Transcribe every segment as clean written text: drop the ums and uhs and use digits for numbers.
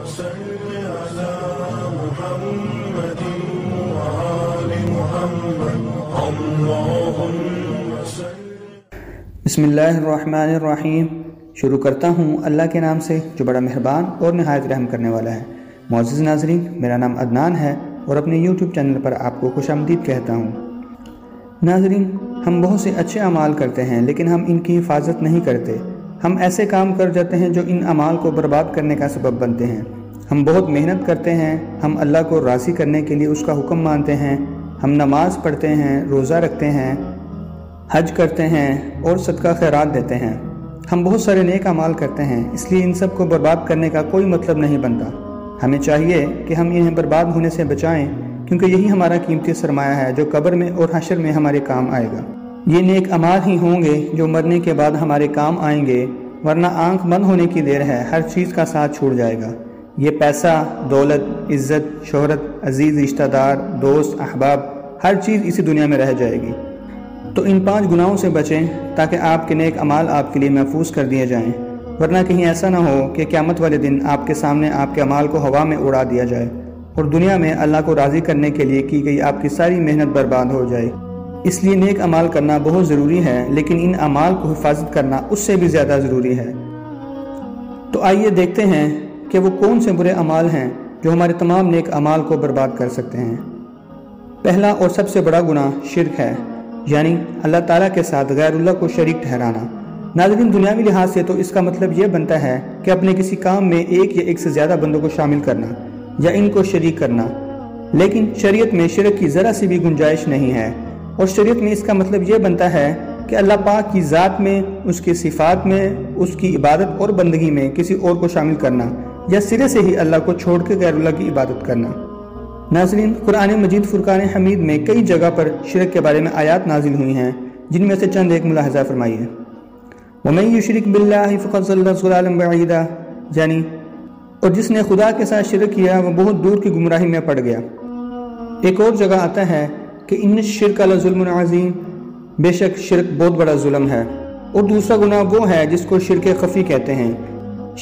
بسم اللہ الرحمن الرحیم۔ شروع کرتا ہوں اللہ کے نام سے جو بڑا مہربان اور نہایت رحم کرنے والا ہے۔ معزز ناظرین، میرا نام عدنان ہے اور اپنے یوٹیوب چینل پر آپ کو خوش آمدید کہتا ہوں۔ ناظرین، ہم بہت سے اچھے اعمال کرتے ہیں لیکن ہم ان کی حفاظت نہیں کرتے۔ ہم ایسے کام کر جاتے ہیں جو ان اعمال کو برباد کرنے کا سبب بنتے ہیں۔ ہم بہت محنت کرتے ہیں، ہم اللہ کو راضی کرنے کے لیے اس کا حکم مانتے ہیں، ہم نماز پڑھتے ہیں، روزہ رکھتے ہیں، حج کرتے ہیں اور صدقہ خیرات دیتے ہیں۔ ہم بہت سارے نیک اعمال کرتے ہیں، اس لیے ان سب کو برباد کرنے کا کوئی مطلب نہیں بنتا۔ ہمیں چاہیے کہ ہم انہیں برباد ہونے سے بچائیں، کیونکہ یہی ہمارا قیمتی سرمایہ ہے جو قبر میں اور حشر میں ہمارے کام آئے گا۔ یہ نیک اعمال ہی ہوں گے جو مرنے کے بعد ہمارے کام آئیں گے، ورنہ آنکھ بند ہونے کی دیر ہے، ہر چیز کا ساتھ چھوڑ جائے گا۔ یہ پیسہ، دولت، عزت، شہرت، عزیز رشتہ دار، دوست، احباب، ہر چیز اسی دنیا میں رہ جائے گی۔ تو ان 5 گناہوں سے بچیں تاکہ آپ کے نیک اعمال آپ کے لیے محفوظ کر دیے جائیں، ورنہ کہیں ایسا نہ ہو کہ قیامت والے دن آپ کے سامنے آپ کے اعمال کو ہوا میں اڑا دیا جائے اور دنیا میں اللہ کو راضی کرنے کے لیے کی گئی آپ کی ساری محنت برباد ہو جائے۔ اس لیے نیک اعمال کرنا بہت ضروری ہے، لیکن ان اعمال کو حفاظت کرنا اس سے بھی زیادہ ضروری ہے۔ تو آئیے دیکھتے ہیں کہ وہ کون سے برے اعمال ہیں جو ہمارے تمام نیک اعمال کو برباد کر سکتے ہیں۔ پہلا اور سب سے بڑا گناہ شرک ہے، یعنی اللہ تعالیٰ کے ساتھ غیر اللہ کو شریک ٹھہرانا۔ ناظرین، دنیاوی لحاظ سے تو اس کا مطلب یہ بنتا ہے کہ اپنے کسی کام میں ایک یا ایک سے زیادہ بندوں کو شامل کرنا یا ان کو شریک کرنا، لیکن شریعت میں شرک کی ذرا سی بھی گنجائش نہیں ہے، اور شریعت میں اس کا مطلب یہ بنتا ہے کہ اللہ پاک کی ذات میں، اس کی صفات میں، اس کی عبادت اور بندگی میں کسی اور کو شامل کرنا یا سرے سے ہی اللہ کو چھوڑ کے غیر اللہ کی عبادت کرنا۔ ناظرین، قرآن مجید فرقان حمید میں کئی جگہ پر شرک کے بارے میں آیات نازل ہوئی ہیں، جن میں سے چند ایک ملاحظہ فرمائیے۔ وَمَن يُشْرِكْ بِاللَّهِ فَقَدْ ضَلَّ ضَلَالًا بَعِيدًا، یعنی اور جس نے خدا کے ساتھ شرک کیا وہ بہت دور کی گمراہی میں پڑ گیا۔ ایک اور جگہ آتا ہے کہ ان الشرک لظلم عظیم، بے شک شرک بہت بڑا ظلم ہے۔ اور دوسرا گناہ وہ ہے جس کو شرک خفی کہتے ہیں۔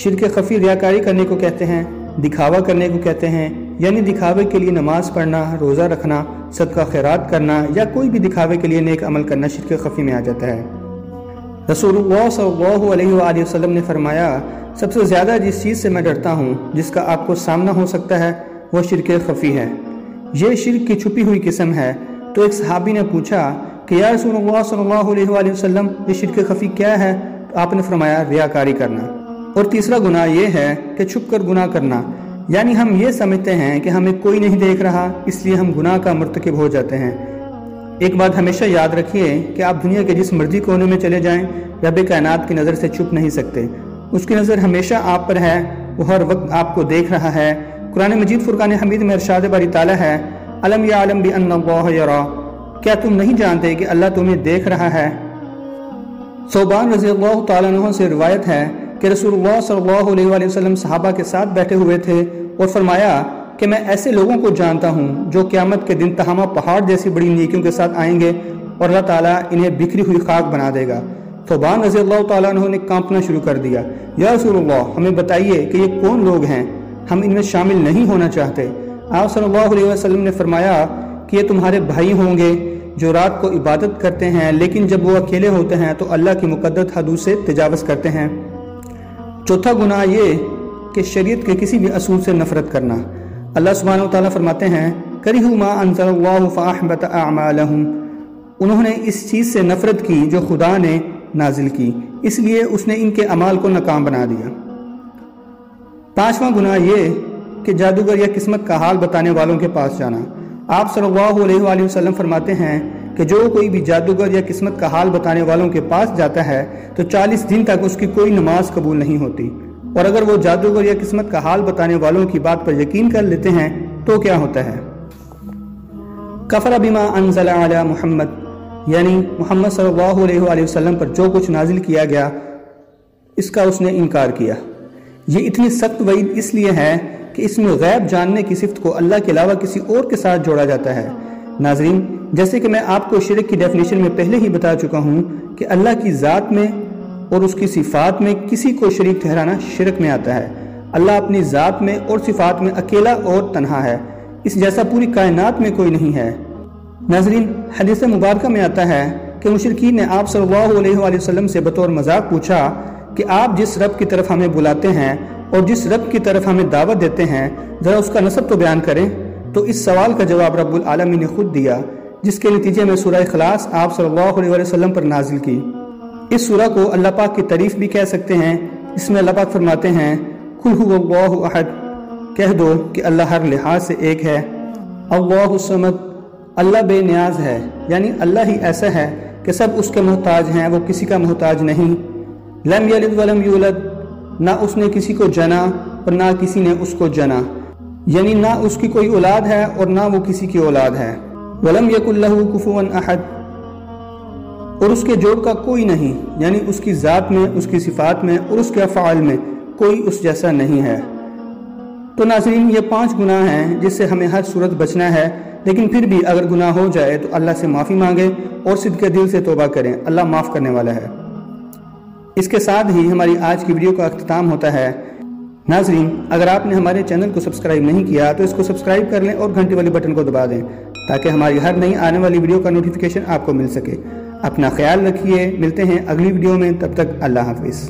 شرک خفی ریاکاری کرنے کو کہتے ہیں، دکھاوا کرنے کو کہتے ہیں، یعنی دکھاوے کے لیے نماز پڑھنا، روزہ رکھنا، صدقہ خیرات کرنا یا کوئی بھی دکھاوے کے لیے نیک عمل کرنا شرک خفی میں آ جاتا ہے۔ رسول اللہ صلی اللہ علیہ وآلہ وسلم نے فرمایا، سب سے زیادہ جس چیز سے میں ڈرتا ہوں جس کا آپ کو سامنا ہو سکتا ہے وہ شرک خفی ہے۔ یہ شرک کی چھپی ہوئی قسم ہے۔ تو ایک صحابی نے پوچھا کہ یا رسول اللہ صلی اللہ علیہ وآلہ وسلم، یہ شرک خفی کیا ہے؟ تو آپ نے فرمایا، ریاکاری کرنا۔ اور تیسرا گناہ یہ ہے کہ چھپ کر گناہ کرنا، یعنی ہم یہ سمجھتے ہیں کہ ہمیں کوئی نہیں دیکھ رہا، اس لیے ہم گناہ کا مرتکب ہو جاتے ہیں۔ ایک بات ہمیشہ یاد رکھیے کہ آپ دنیا کے جس مرضی کونے میں چلے جائیں، رب کائنات کی نظر سے چھپ نہیں سکتے۔ اس کی نظر ہمیشہ آپ پر ہے، وہ ہر وقت آپ کو دیکھ رہا ہے۔ قرآن مجید فرقان حمید میں ارشاد باری تعالیٰ ہے، الم یعلم بان اللہ یری، کیا تم نہیں جانتے کہ اللہ تمہیں دیکھ رہا ہے؟ ثوبان رضی اللہ تعالیٰ عنہ سے روایت ہے کہ رسول اللہ صلی اللہ علیہ وآلہ وسلم صحابہ کے ساتھ بیٹھے ہوئے تھے اور فرمایا کہ میں ایسے لوگوں کو جانتا ہوں جو قیامت کے دن تہامہ پہاڑ جیسی بڑی نیکیوں کے ساتھ آئیں گے اور اللہ تعالیٰ انہیں بکھری ہوئی خاک بنا دے گا۔ ثوبان رضی اللہ تعالیٰ عنہ نے کانپنا شروع کر دیا، یا رسول اللہ، ہمیں بتائیے کہ یہ کون لوگ ہیں، ہم ان میں شامل نہیں ہونا چاہتے۔ آپ صلی اللہ علیہ وسلم نے فرمایا کہ یہ تمہارے بھائی ہوں گے جو رات کو عبادت کرتے ہیں، لیکن جب وہ اکیلے ہوتے ہیں تو اللہ کی مقدس حدود سے تجاوز کرتے ہیں۔ چوتھا گناہ یہ کہ شریعت کے کسی بھی اصول سے نفرت کرنا۔ اللہ سبحانہ و تعالیٰ فرماتے ہیں، کَرِہُوا مَا أَنزَلَ اللَّهُ فَأَحْبَطَ أَعْمَالَهُمْ، انہوں نے اس چیز سے نفرت کی جو خدا نے نازل کی، اس لیے اس نے ان کے اعمال کو ناکام بنا دیا۔ پانچواں گناہ یہ کہ جادوگر یا قسمت کا حال بتانے والوں کے پاس جانا۔ آپ صلی اللہ علیہ وآلہ وسلم فرماتے ہیں کہ جو کوئی بھی جادوگر یا قسمت کا حال بتانے والوں کے پاس جاتا ہے تو 40 دن تک اس کی کوئی نماز قبول نہیں ہوتی، اور اگر وہ جادوگر یا قسمت کا حال بتانے والوں کی بات پر یقین کر لیتے ہیں تو کیا ہوتا ہے؟ کفر بما انزل علی محمد، یعنی محمد صلی اللہ علیہ وآلہ وسلم پر جو کچھ نازل کیا گیا اس کا اس نے انکار کیا۔ یہ اتنی سخت وعید اس لیے ہے کہ اس میں غیب جاننے کی صفت کو اللہ کے علاوہ کسی اور کے ساتھ جوڑا جاتا ہے۔ ناظرین، جیسے کہ میں آپ کو شرک کی ڈیفینیشن میں پہلے ہی بتا چکا ہوں کہ اللہ کی ذات میں اور اس کی صفات میں کسی کو شریک ٹھہرانا شرک میں آتا ہے۔ اللہ اپنی ذات میں اور صفات میں اکیلا اور تنہا ہے، اس جیسا پوری کائنات میں کوئی نہیں ہے۔ ناظرین، حدیث مبارکہ میں آتا ہے کہ مشرکین نے آپ صلی اللہ علیہ وآلہ وسلم سے بطور مذاق پوچھا کہ آپ جس رب کی طرف ہمیں بلاتے ہیں اور جس رب کی طرف ہمیں دعوت دیتے ہیں، ذرا اس کا نسب تو بیان کریں۔ تو اس سوال کا جواب رب العالمین نے خود دیا، جس کے نتیجے میں سورہ اخلاص آپ صلی اللہ علیہ وسلم پر نازل کی۔ اس سورہ کو اللہ پاک کی تعریف بھی کہہ سکتے ہیں، اس میں اللہ پاک فرماتے ہیں قل هو اللہ احد، کہہ دو کہ اللہ ہر لحاظ سے ایک ہے۔ اللہ الصمد، اللہ بے نیاز ہے، یعنی اللہ ہی ایسا ہے کہ سب اس کے محتاج ہیں، وہ کسی کا محتاج نہیں۔ لم یلد ولم یولد، نہ اس نے کسی کو جنا اور نہ کسی نے اس کو جنا، یعنی نہ اس کی کوئی اولاد ہے اور نہ وہ کسی کی اولاد ہے۔ ولم یکن لہ کفوا احد، اور اس کے جوڑ کا کوئی نہیں، یعنی اس کی ذات میں، اس کی صفات میں اور اس کے افعال میں کوئی اس جیسا نہیں ہے۔ تو ناظرین، یہ 5 گناہ ہیں جس سے ہمیں ہر صورت بچنا ہے، لیکن پھر بھی اگر گناہ ہو جائے تو اللہ سے معافی مانگیں اور صدقے دل سے توبہ کریں، اللہ معاف کرنے والا ہے۔ اس کے ساتھ ہی ہماری آج کی ویڈیو کا اختتام ہوتا ہے۔ ناظرین، اگر آپ نے ہمارے چینل کو سبسکرائب نہیں کیا تو اس کو سبسکرائب کر لیں اور گھنٹی والی بٹن کو دبا دیں تاکہ ہماری ہر نئی آنے والی ویڈیو کا نوٹیفیکیشن آپ کو مل سکے۔ اپنا خیال رکھیے، ملتے ہیں اگلی ویڈیو میں، تب تک اللہ حافظ۔